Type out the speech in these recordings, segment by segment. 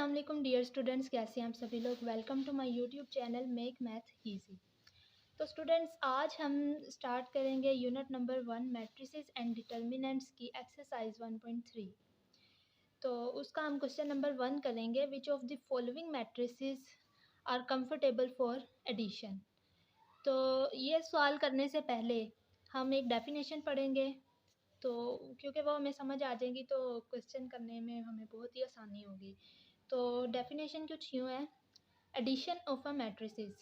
अस्सलाम वालेकुम dear students, कैसे हैं आप सभी लोग। Welcome to my YouTube channel make math easy. तो स्टूडेंट्स, आज हम स्टार्ट करेंगे unit number 1 matrices and determinants की एक्सरसाइज 1.3। तो उसका हम क्वेश्चन नंबर 1 करेंगे। Which of the following matrices are comfortable for addition. तो ये सवाल करने से पहले हम एक डेफिनेशन पढ़ेंगे, तो क्योंकि वो हमें समझ आ जाएगी तो क्वेश्चन करने में हमें बहुत ही आसानी होगी। तो डेफिनेशन कुछ यूँ है। Addition of a matrices,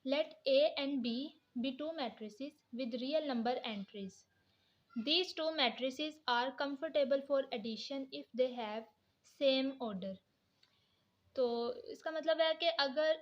let A and B two matrices with real number entries. These two matrices are comfortable for addition if they have same order. तो इसका मतलब है कि अगर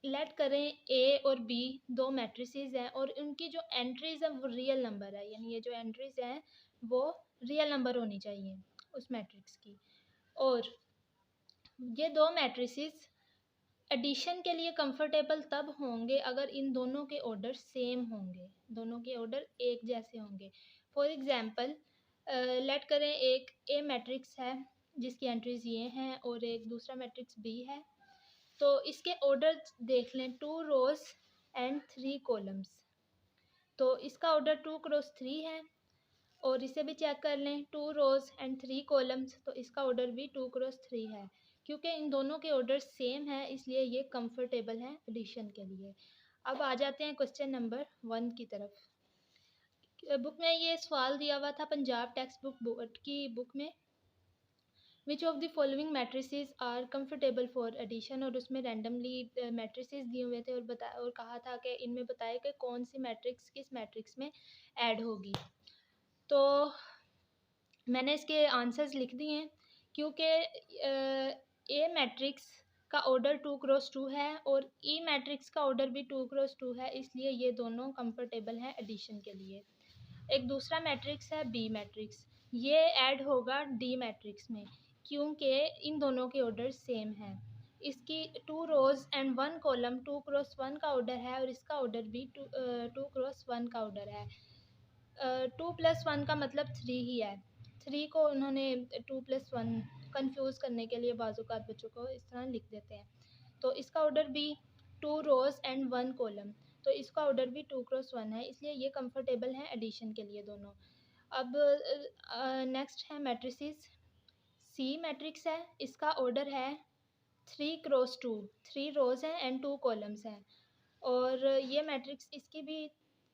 लेट करें ए और बी दो मैट्रिसेस हैं और उनकी जो एंट्रीज हैं वो रियल नंबर है, यानी ये जो एंट्रीज हैं वो रियल नंबर होनी चाहिए उस मैट्रिक्स की। और ये दो मैट्रिसेस एडिशन के लिए कंफर्टेबल तब होंगे अगर इन दोनों के ऑर्डर सेम होंगे, दोनों के ऑर्डर एक जैसे होंगे। फॉर एग्जांपल लेट करें एक ए मैट्रिक्स है जिसकी एंट्रीज ये हैं और एक दूसरा मैट्रिक्स बी है। तो इसके ऑर्डर देख लें, 2 रोज एंड 3 कॉलम्स। तो इसका ऑर्डर 2 क्रॉस 3 है और इसे भी चेक कर लें, 2 रोज एंड 3 कॉलम्स। तो इसका ऑर्डर भी 2 क्रॉस 3 है। क्योंकि इन दोनों के ऑर्डर सेम है इसलिए ये कंफर्टेबल हैं एडिशन के लिए। अब आ जाते हैं क्वेश्चन नंबर 1 की तरफ। बुक में ये सवाल दिया हुआ था, पंजाब टेक्स्ट बुक बोर्ड की बुक में। Which of the following matrices are comfortable for addition, और उसमें रैंडमली मैट्रिसेस दिए हुए थे और कहा था कि इनमें बताया कि कौन सी मैट्रिक्स किस मैट्रिक्स में ऐड होगी। तो मैंने इसके आंसर्स लिख दिए हैं। क्योंकि ए मैट्रिक्स का ऑर्डर 2 क्रॉस 2 है और ई मैट्रिक्स का ऑर्डर भी 2 क्रॉस 2 है, इसलिए ये दोनों कंफर्टेबल हैं एडिशन के लिए। एक दूसरा मैट्रिक्स है बी मैट्रिक्स, ये ऐड होगा डी मैट्रिक्स में क्योंकि इन दोनों के ऑर्डर सेम हैं। इसकी 2 रोज एंड 1 कॉलम 2 क्रॉस 1 का ऑर्डर है और इसका ऑर्डर भी 2 क्रॉस 1 का ऑर्डर है। 2 + 1 का मतलब 3 ही है। 3 को उन्होंने 2 + 1 कंफ्यूज करने के लिए बाज़-औक़ात बच्चों को इस तरह लिख देते हैं। तो इसका ऑर्डर भी 2 रोज एंड 1 कॉलम, तो इसका ऑर्डर भी 2 क्रॉस 1 है, इसलिए ये कंफर्टेबल हैं एडिशन के लिए दोनों। अब नेक्स्ट है मैट्रिसेस। सी मैट्रिक्स है, इसका ऑर्डर है 3 क्रॉस 2, 3 रोज हैं एंड 2 कॉलम्स हैं। और ये मैट्रिक्स इसकी भी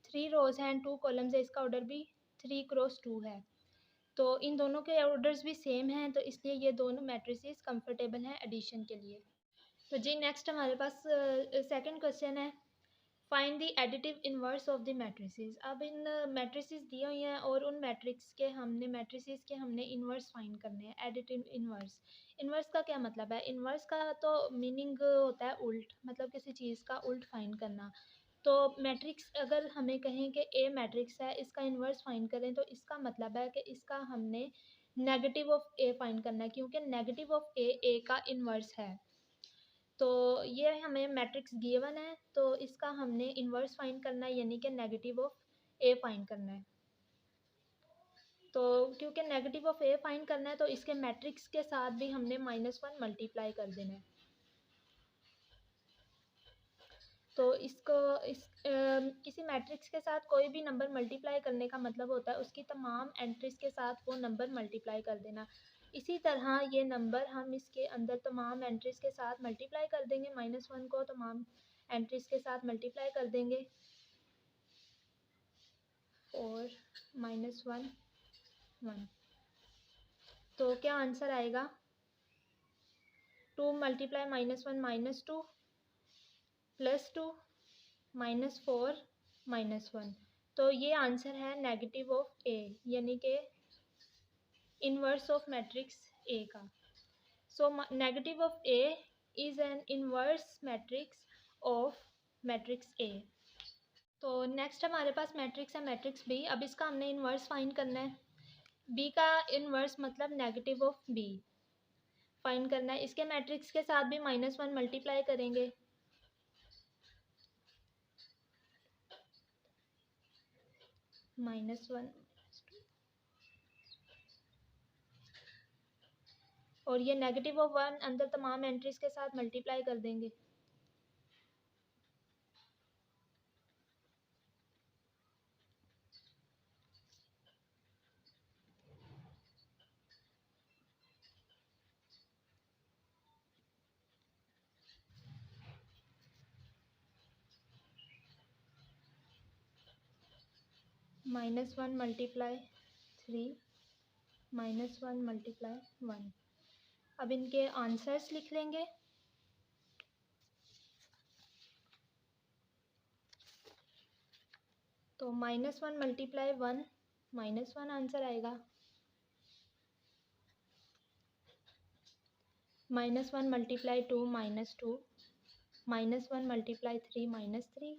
3 रोज हैं एंड 2 कॉलम्स है, इसका ऑर्डर भी 3 क्रॉस 2 है। तो इन दोनों के ऑर्डर्स भी सेम हैं, तो इसलिए ये दोनों मैट्रिसेस कंफर्टेबल हैं एडिशन के लिए। तो जी नेक्स्ट हमारे पास सेकंड क्वेश्चन है, find the additive inverse of the matrices. अब इन मैट्रिसेस दिए हुए हैं और उन मैट्रिसेस के हमने इन्वर्स फाइंड करने हैं। एडिटिव इन्वर्स, इन्वर्स का क्या मतलब है? इन्वर्स का तो मीनिंग होता है उल्ट, मतलब किसी चीज़ का उल्ट फाइंड करना। तो मैट्रिक्स अगर हमें कहें कि ए मैट्रिक्स है, इसका इन्वर्स फाइंड करें, तो इसका मतलब है कि इसका हमने नेगेटिव ऑफ ए फाइंड करना है, क्योंकि नेगेटिव ऑफ ए का इन्वर्स है। तो ये हमें मैट्रिक्स गिवन है, तो इसका हमने इन्वर्स फाइंड करना है, यानी कि नेगेटिव ऑफ ए फाइंड करना है। तो क्योंकि नेगेटिव ऑफ ए फाइंड करना है तो इसके मैट्रिक्स के साथ भी हमने -1 मल्टीप्लाई कर देना है। तो किसी मैट्रिक्स के साथ कोई भी नंबर मल्टीप्लाई करने का मतलब होता है उसकी तमाम एंट्रीज के साथ वो नंबर मल्टीप्लाई कर देना। इसी तरह ये नंबर हम इसके अंदर तमाम एंट्रीज के साथ मल्टीप्लाई कर देंगे, -1 को तमाम एंट्रीज के साथ मल्टीप्लाई कर देंगे और -1 1। तो क्या आंसर आएगा? 2 × -1 -2 +2 -4 -1। तो ये आंसर है नेगेटिव ऑफ ए, यानी कि इन्वर्स ऑफ मैट्रिक्स ए का। So negative of A is an inverse matrix of matrix A. तो नेक्स्ट हमारे पास मैट्रिक्स है मैट्रिक्स बी। अब इसका हमने इन्वर्स फाइंड करना है। बी का इन्वर्स मतलब नेगेटिव ऑफ बी फाइंड करना है। इसके मैट्रिक्स के साथ भी -1 मल्टीप्लाई करेंगे, -1 और ये नेगेटिव ऑफ 1 अंदर तमाम एंट्रीज के साथ मल्टीप्लाई कर देंगे। -1 मल्टीप्लाई 3 -1 मल्टीप्लाई 1। अब इनके आंसर्स लिख लेंगे। तो -1 मल्टीप्लाई 1 -1 आंसर आएगा। -1 multiply 2 -2 -1 multiply 3 -3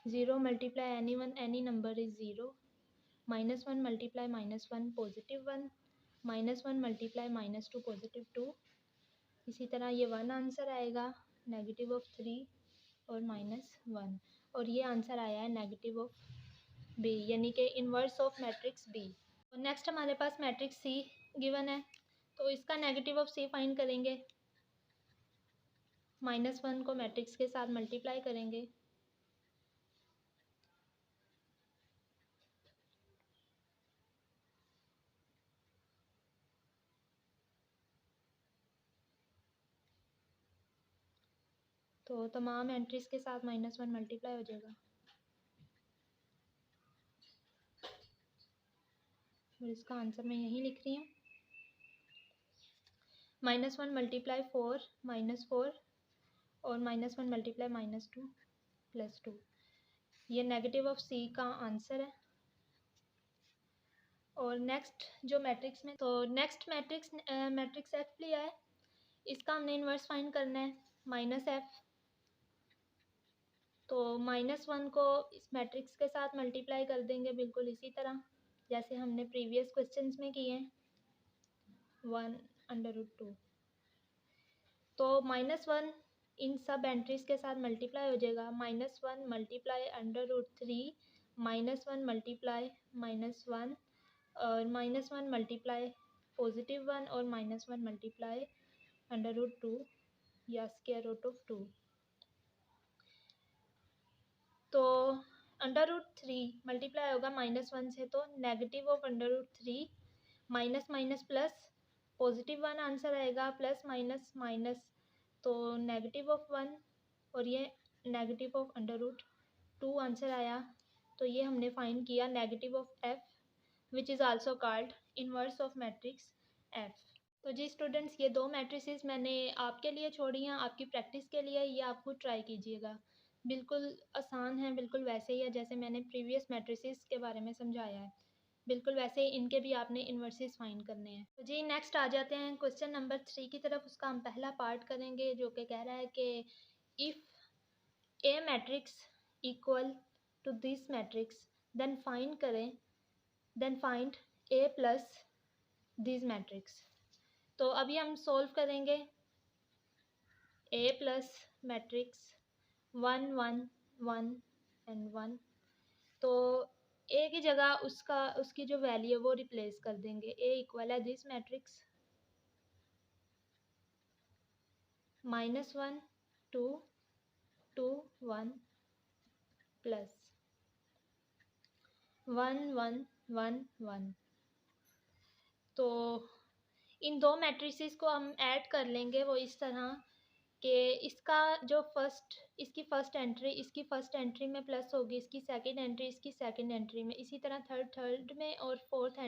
0 multiply any number is 0 -1 multiply -1 positive 1 -1 multiply -2 positive 2। इसी तरह ये 1 आंसर आएगा नेगेटिव ऑफ 3 और -1। और ये आंसर आया है नेगेटिव ऑफ बी, यानी कि inverse of matrix B. Next हमारे पास मैट्रिक्स सी गिवन है, तो इसका नेगेटिव ऑफ सी फाइंड करेंगे। -1 को मैट्रिक्स के साथ मल्टीप्लाई करेंगे। तो तमाम एंट्रीज के साथ -1 मल्टीप्लाई हो जाएगा और इसका आंसर मैं यहीं लिख रही हूँ। -1 मल्टीप्लाई 4 -4 और -1 मल्टीप्लाई -2 +2। ये नेगेटिव ऑफ सी का आंसर है। और नेक्स्ट जो मैट्रिक्स में, तो नेक्स्ट मैट्रिक्स एफ लिया है, इसका हमने इन्वर्स फाइंड करना है -f। तो -1 को इस मैट्रिक्स के साथ मल्टीप्लाई कर देंगे बिल्कुल इसी तरह जैसे हमने प्रीवियस क्वेश्चंस में किए हैं, 1/√2। तो -1 इन सब एंट्रीज के साथ मल्टीप्लाई हो जाएगा। -1 मल्टीप्लाई √3 -1 मल्टीप्लाई -1 और -1 मल्टीप्लाई +1 और -1 मल्टीप्लाई √2 या स्क्वायर रूट ऑफ 2। तो √3 मल्टीप्लाई होगा -1 से, तो negative of √3 minus minus plus +1 answer आएगा, प्लस माइनस माइनस तो नेगेटिव ऑफ 1 और ये नेगेटिव ऑफ √2 आंसर आया। तो ये हमने फाइंड किया negative of f which is also called inverse of matrix f। तो जी स्टूडेंट्स, ये दो मैट्रिसेस मैंने आपके लिए छोड़ी हैं, आपकी प्रैक्टिस के लिए। ये आप खुद ट्राई कीजिएगा, बिल्कुल आसान है, बिल्कुल वैसे ही है जैसे मैंने प्रीवियस मैट्रिसेस के बारे में समझाया है। बिल्कुल वैसे ही इनके भी आपने इन्वर्सेस फाइंड करने हैं। तो जी नेक्स्ट आ जाते हैं क्वेश्चन नंबर 3 की तरफ। उसका हम पहला पार्ट करेंगे जो कि कह रहा है कि if A matrix equal to this matrix then find करें, then find A plus this matrix. तो अभी हम सॉल्व करेंगे ए प्लस मैट्रिक्स 1 1 1 एंड 1। तो ए की जगह उसकी जो वैल्यू है वो रिप्लेस कर देंगे। ए इक्वल है दिस मैट्रिक्स -1 2 2 1 प्लस 1 1 1 1। तो इन दो मैट्रिसेस को हम ऐड कर लेंगे वो इस तरह कि इसका जो इसकी फर्स्ट एंट्री में प्लस होगी, इसकी सेकंड एंट्री इसकी सेकंड एंट्री में, इसी तरह थर्ड में, और फोर्थ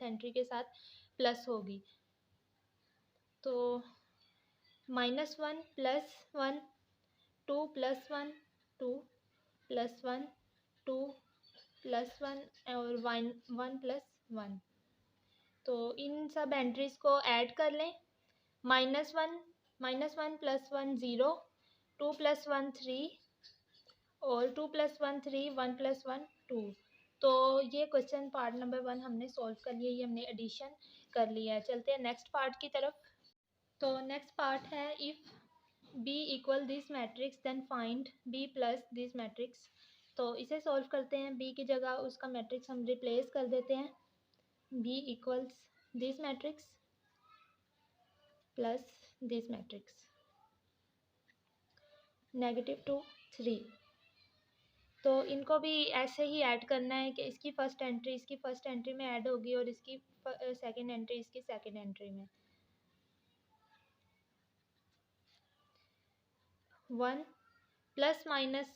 एंट्री के साथ प्लस होगी। तो -1 + 1 2 + 1 2 + 1 2 + 1 और 1 + 1। तो इन सब एंट्रीज को ऐड कर लें। -1 + 1 0 2 + 1 3 और 2 + 1 3 1 + 1 2। तो ये क्वेश्चन पार्ट नंबर 1 हमने सॉल्व कर लिया, ये हमने एडिशन कर लिया है। चलते हैं नेक्स्ट पार्ट की तरफ। तो नेक्स्ट पार्ट है if B equal this matrix then find B plus this matrix. तो इसे सॉल्व करते हैं। बी की जगह उसका मैट्रिक्स हम रिप्लेस कर देते हैं। B equals this matrix plus this matrix -2 3। तो इनको भी ऐसे ही ऐड करना है कि इसकी फ़र्स्ट एंट्री इसकी फ़र्स्ट एंट्री में ऐड होगी और इसकी सेकंड एंट्री इसकी सेकंड एंट्री में। 1 प्लस माइनस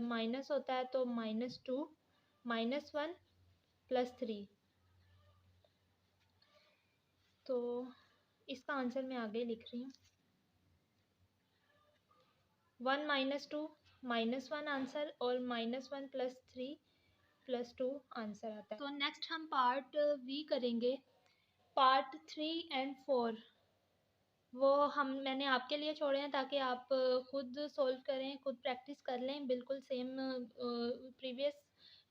माइनस होता है तो -2 -1 +3। तो इसका आंसर मैं आगे लिख रही हूँ। 1 -2 -1 आंसर और -1 +3 +2 आंसर आता है। तो नेक्स्ट हम पार्ट वी करेंगे। पार्ट 3 एंड 4 वो मैंने आपके लिए छोड़े हैं ताकि आप खुद सॉल्व करें, खुद प्रैक्टिस कर लें। बिल्कुल सेम प्रीवियस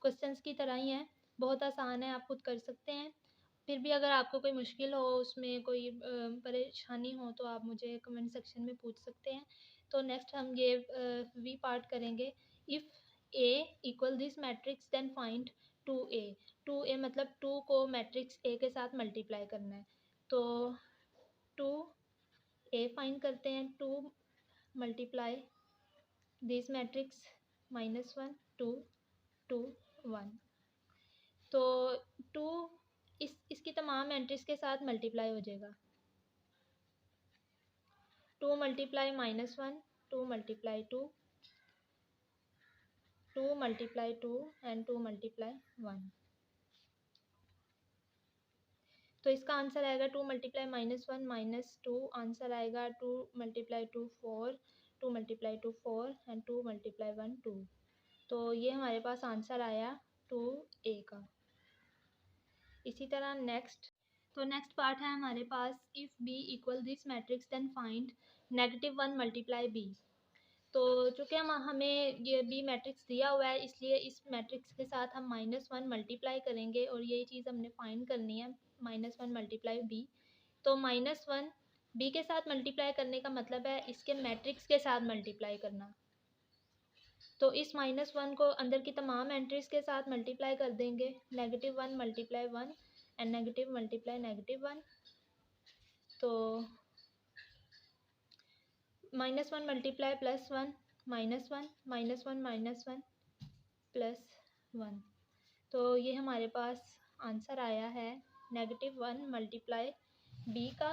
क्वेश्चंस की तरह ही हैं, बहुत आसान है, आप खुद कर सकते हैं। फिर भी अगर आपको कोई मुश्किल हो, उसमें कोई परेशानी हो तो आप मुझे कमेंट सेक्शन में पूछ सकते हैं। तो नेक्स्ट हम ये वी पार्ट करेंगे। If A equal this matrix then find 2a। 2a मतलब 2 को मैट्रिक्स ए के साथ मल्टीप्लाई करना है। तो 2a फाइंड करते हैं। 2 मल्टीप्लाई दिस मैट्रिक्स -1 2 2 1। तो 2 इसकी तमाम एंट्रीज के साथ मल्टीप्लाई हो जाएगा। 2 multiply -1 2 multiply 2 2 multiply 2 and 2 multiply 1। तो इसका आंसर आएगा 2 मल्टीप्लाई -1 -2 आंसर आएगा 2 मल्टीप्लाई 2 4 2 मल्टीप्लाई 2 4 एंड 2 मल्टीप्लाई 1 2। तो ये हमारे पास आंसर आया 2a का। इसी तरह नेक्स्ट पार्ट है हमारे पास। If b equal this matrix then find -1 multiply b। तो चूँकि हमें ये बी मैट्रिक्स दिया हुआ है, इसलिए इस मैट्रिक्स के साथ हम -1 मल्टीप्लाई करेंगे और यही चीज़ हमने फाइंड करनी है, -1 मल्टीप्लाई बी। तो -1 बी के साथ मल्टीप्लाई करने का मतलब है इसके मैट्रिक्स के साथ मल्टीप्लाई करना। तो इस -1 को अंदर की तमाम एंट्रीज के साथ मल्टीप्लाई कर देंगे। -1 मल्टीप्लाई 1 एंड नेगेटिव मल्टीप्लाई -1। तो -1 मल्टीप्लाई +1 -1 -1 -1 +1। तो ये हमारे पास आंसर आया है -1 मल्टीप्लाई बी का।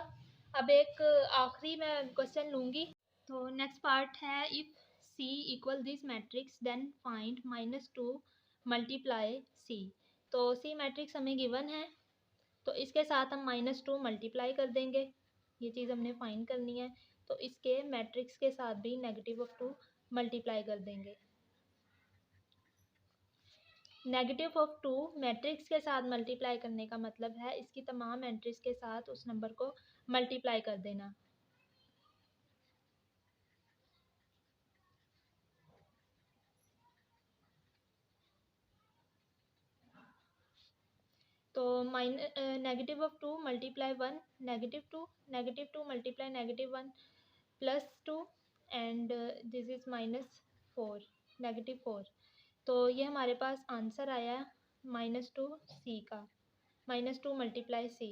अब एक आखिरी मैं क्वेश्चन लूँगी। तो नेक्स्ट पार्ट है। If C equal this matrix then find -2 multiply C. तो सी मैट्रिक्स हमें गिवन है, तो इसके साथ हम -2 मल्टीप्लाई कर देंगे। ये चीज़ हमने फाइंड करनी है। तो इसके मैट्रिक्स के साथ भी -2 मल्टीप्लाई कर देंगे। -2 मैट्रिक्स के साथ मल्टीप्लाई करने का मतलब है इसकी तमाम एंट्रीज के साथ उस नंबर को मल्टीप्लाई कर देना। तो -2 multiply 1 -2 multiply -1 +2 and this is -4 -4। तो ये हमारे पास आंसर आया -2 सी का, -2 मल्टीप्लाई सी।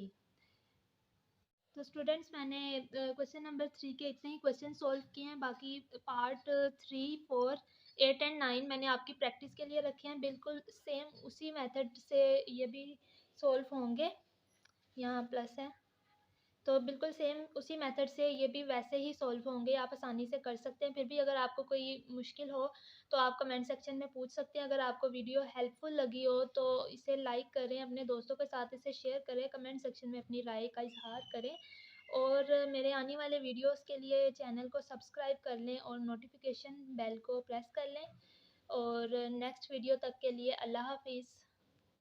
तो स्टूडेंट्स मैंने क्वेश्चन नंबर 3 के इतने ही क्वेश्चन सॉल्व किए हैं। बाकी पार्ट 3 4 8 एंड 9 मैंने आपकी प्रैक्टिस के लिए रखे हैं। बिल्कुल सेम उसी मेथड से ये भी सॉल्व होंगे। यहाँ प्लस है, तो बिल्कुल सेम उसी मेथड से ये भी वैसे ही सॉल्व होंगे। आप आसानी से कर सकते हैं। फिर भी अगर आपको कोई मुश्किल हो तो आप कमेंट सेक्शन में पूछ सकते हैं। अगर आपको वीडियो हेल्पफुल लगी हो तो इसे लाइक करें, अपने दोस्तों के साथ इसे शेयर करें, कमेंट सेक्शन में अपनी राय का इजहार करें और मेरे आने वाले वीडियोस के लिए चैनल को सब्सक्राइब कर लें और नोटिफिकेशन बेल को प्रेस कर लें। और नेक्स्ट वीडियो तक के लिए अल्लाह हाफिज़।